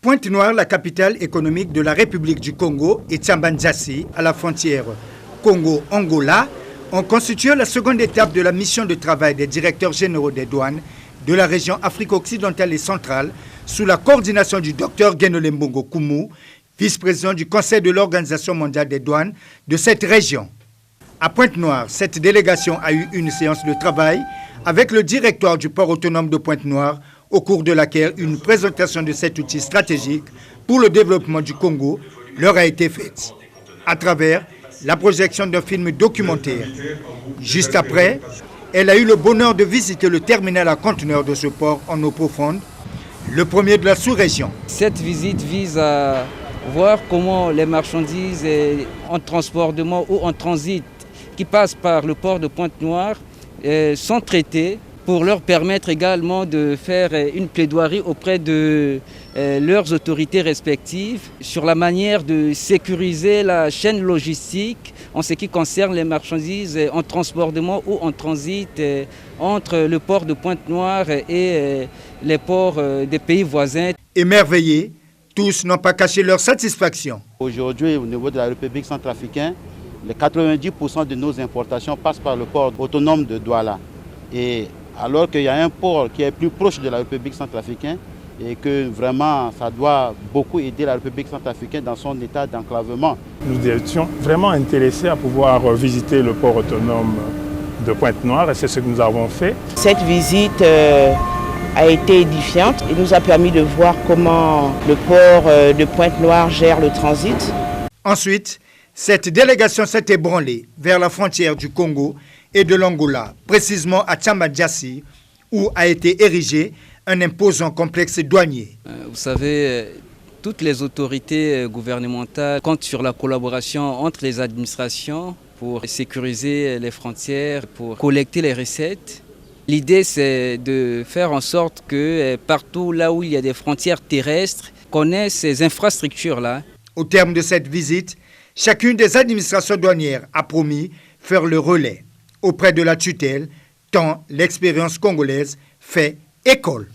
Pointe-Noire, la capitale économique de la République du Congo, et Tchamba-Nzassi, à la frontière Congo-Angola, ont constitué la seconde étape de la mission de travail des directeurs généraux des douanes de la région Afrique occidentale et centrale, sous la coordination du Dr Guénolé Mbongo Koumou, vice-président du Conseil de l'Organisation mondiale des douanes de cette région. À Pointe-Noire, cette délégation a eu une séance de travail avec le directoire du port autonome de Pointe-Noire, au cours de laquelle une présentation de cet outil stratégique pour le développement du Congo leur a été faite, à travers la projection d'un film documentaire. Juste après, elle a eu le bonheur de visiter le terminal à conteneurs de ce port en eau profonde, le premier de la sous-région. Cette visite vise à voir comment les marchandises en transportement ou en transit qui passent par le port de Pointe-Noire sont traitées, pour leur permettre également de faire une plaidoirie auprès de leurs autorités respectives sur la manière de sécuriser la chaîne logistique en ce qui concerne les marchandises en transportement ou en transit entre le port de Pointe-Noire et les ports des pays voisins. Émerveillés, tous n'ont pas caché leur satisfaction. Aujourd'hui, au niveau de la République centrafricaine, les 90% de nos importations passent par le port autonome de Douala. Et alors qu'il y a un port qui est plus proche de la République centrafricaine et que vraiment ça doit beaucoup aider la République centrafricaine dans son état d'enclavement. Nous étions vraiment intéressés à pouvoir visiter le port autonome de Pointe-Noire et c'est ce que nous avons fait. Cette visite a été édifiante et nous a permis de voir comment le port de Pointe-Noire gère le transit. Ensuite, cette délégation s'est ébranlée vers la frontière du Congo et de l'Angola, précisément à Tchamba-Nzassi, où a été érigé un imposant complexe douanier. Vous savez, toutes les autorités gouvernementales comptent sur la collaboration entre les administrations pour sécuriser les frontières, pour collecter les recettes. L'idée, c'est de faire en sorte que partout là où il y a des frontières terrestres, qu'on ait ces infrastructures-là. Au terme de cette visite, chacune des administrations douanières a promis faire le relais auprès de la tutelle, tant l'expérience congolaise fait école.